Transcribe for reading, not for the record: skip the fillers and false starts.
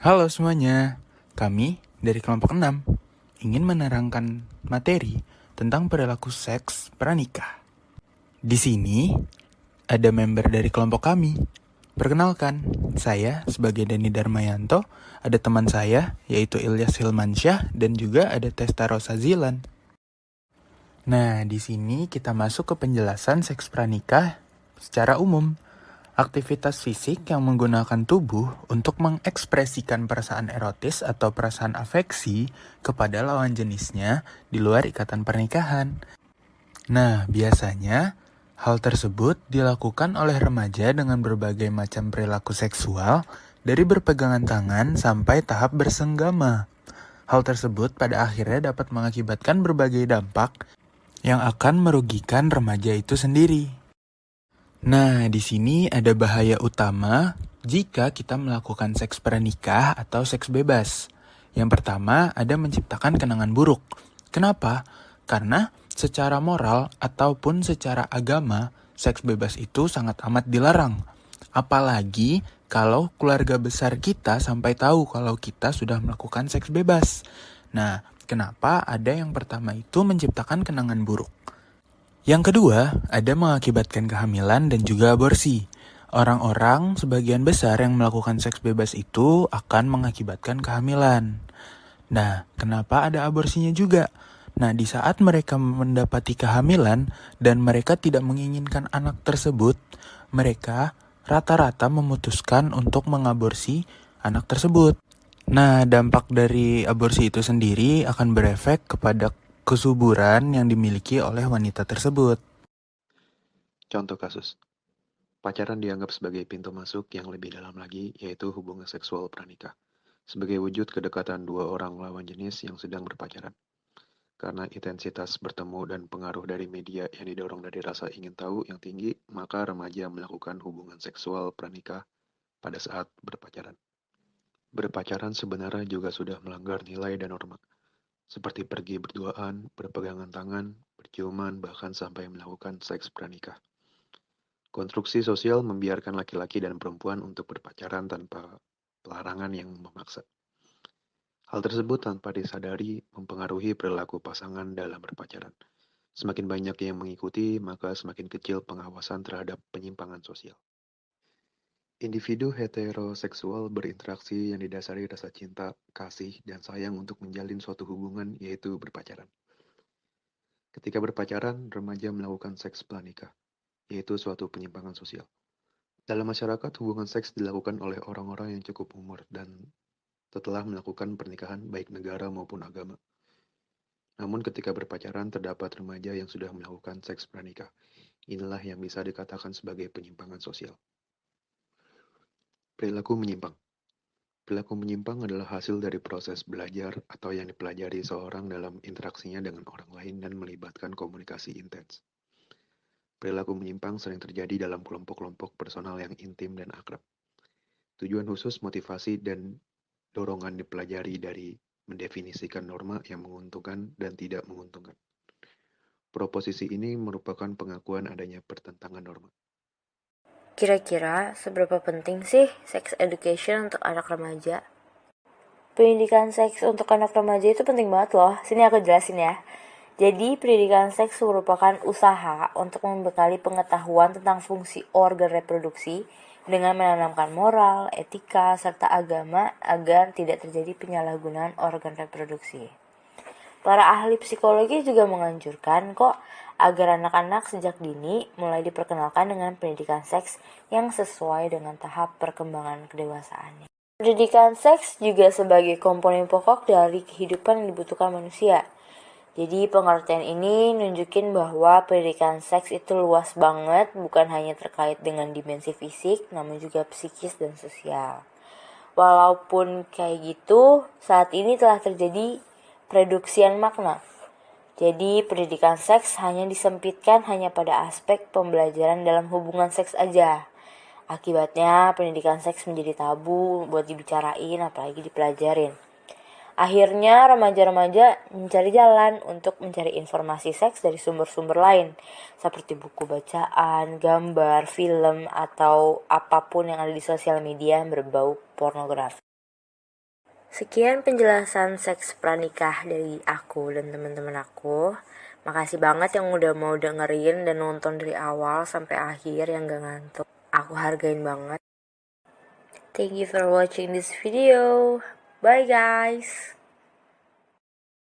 Halo semuanya, kami dari kelompok 6 ingin menerangkan materi tentang perilaku seks pranikah. Di sini ada member dari kelompok kami. Perkenalkan, saya sebagai Dani Darmayanto, ada teman saya yaitu Ilyas Hilmansyah dan juga ada Testa Rosa Zilan. Nah, di sini kita masuk ke penjelasan seks pranikah secara umum. Aktivitas fisik yang menggunakan tubuh untuk mengekspresikan perasaan erotis atau perasaan afeksi kepada lawan jenisnya di luar ikatan pernikahan. Nah, biasanya hal tersebut dilakukan oleh remaja dengan berbagai macam perilaku seksual, dari berpegangan tangan sampai tahap bersenggama. Hal tersebut pada akhirnya dapat mengakibatkan berbagai dampak yang akan merugikan remaja itu sendiri. Nah, di sini ada bahaya utama jika kita melakukan seks pranikah atau seks bebas. Yang pertama, ada menciptakan kenangan buruk. Kenapa? Karena secara moral ataupun secara agama, seks bebas itu sangat amat dilarang. Apalagi kalau keluarga besar kita sampai tahu kalau kita sudah melakukan seks bebas. Nah, kenapa ada yang pertama itu menciptakan kenangan buruk? Yang kedua, ada mengakibatkan kehamilan dan juga aborsi. Orang-orang sebagian besar yang melakukan seks bebas itu akan mengakibatkan kehamilan. Nah, kenapa ada aborsinya juga? Nah, di saat mereka mendapati kehamilan dan mereka tidak menginginkan anak tersebut, mereka rata-rata memutuskan untuk mengaborsi anak tersebut. Nah, dampak dari aborsi itu sendiri akan berefek kepada kesuburan yang dimiliki oleh wanita tersebut. Contoh kasus, pacaran dianggap sebagai pintu masuk yang lebih dalam lagi, yaitu hubungan seksual pranikah, sebagai wujud kedekatan dua orang lawan jenis yang sedang berpacaran. Karena intensitas bertemu dan pengaruh dari media yang didorong dari rasa ingin tahu yang tinggi, maka remaja melakukan hubungan seksual pranikah pada saat berpacaran. Berpacaran sebenarnya juga sudah melanggar nilai dan norma, seperti pergi berduaan, berpegangan tangan, berciuman, bahkan sampai melakukan seks pranikah. Konstruksi sosial membiarkan laki-laki dan perempuan untuk berpacaran tanpa pelarangan yang memaksa. Hal tersebut tanpa disadari mempengaruhi perilaku pasangan dalam berpacaran. Semakin banyak yang mengikuti, maka semakin kecil pengawasan terhadap penyimpangan sosial. Individu heteroseksual berinteraksi yang didasari rasa cinta, kasih, dan sayang untuk menjalin suatu hubungan, yaitu berpacaran. Ketika berpacaran, remaja melakukan seks pranikah, yaitu suatu penyimpangan sosial. Dalam masyarakat, hubungan seks dilakukan oleh orang-orang yang cukup umur dan setelah melakukan pernikahan baik negara maupun agama. Namun ketika berpacaran, terdapat remaja yang sudah melakukan seks pranikah. Inilah yang bisa dikatakan sebagai penyimpangan sosial. Perilaku menyimpang. Perilaku menyimpang adalah hasil dari proses belajar atau yang dipelajari seorang dalam interaksinya dengan orang lain dan melibatkan komunikasi intens. Perilaku menyimpang sering terjadi dalam kelompok-kelompok personal yang intim dan akrab. Tujuan khusus, motivasi, dan dorongan dipelajari dari mendefinisikan norma yang menguntungkan dan tidak menguntungkan. Proposisi ini merupakan pengakuan adanya pertentangan norma. Kira-kira seberapa penting sih sex education untuk anak remaja? Pendidikan seks untuk anak remaja itu penting banget loh. Sini aku jelasin ya. Jadi, pendidikan seks merupakan usaha untuk membekali pengetahuan tentang fungsi organ reproduksi dengan menanamkan moral, etika, serta agama agar tidak terjadi penyalahgunaan organ reproduksi. Para ahli psikologi juga menganjurkan kok agar anak-anak sejak dini mulai diperkenalkan dengan pendidikan seks yang sesuai dengan tahap perkembangan kedewasaannya. Pendidikan seks juga sebagai komponen pokok dari kehidupan yang dibutuhkan manusia. Jadi pengertian ini nunjukin bahwa pendidikan seks itu luas banget, bukan hanya terkait dengan dimensi fisik, namun juga psikis dan sosial. Walaupun kayak gitu, saat ini telah terjadi reduksian makna. Jadi pendidikan seks hanya disempitkan hanya pada aspek pembelajaran dalam hubungan seks aja. Akibatnya pendidikan seks menjadi tabu buat dibicarain apalagi dipelajarin. Akhirnya remaja-remaja mencari jalan untuk mencari informasi seks dari sumber-sumber lain seperti buku bacaan, gambar, film, atau apapun yang ada di sosial media yang berbau pornografi. Sekian penjelasan seks pranikah dari aku dan teman-teman aku. Makasih banget yang udah mau dengerin dan nonton dari awal sampai akhir yang gak ngantuk. Aku hargain banget. Thank you for watching this video. Bye guys.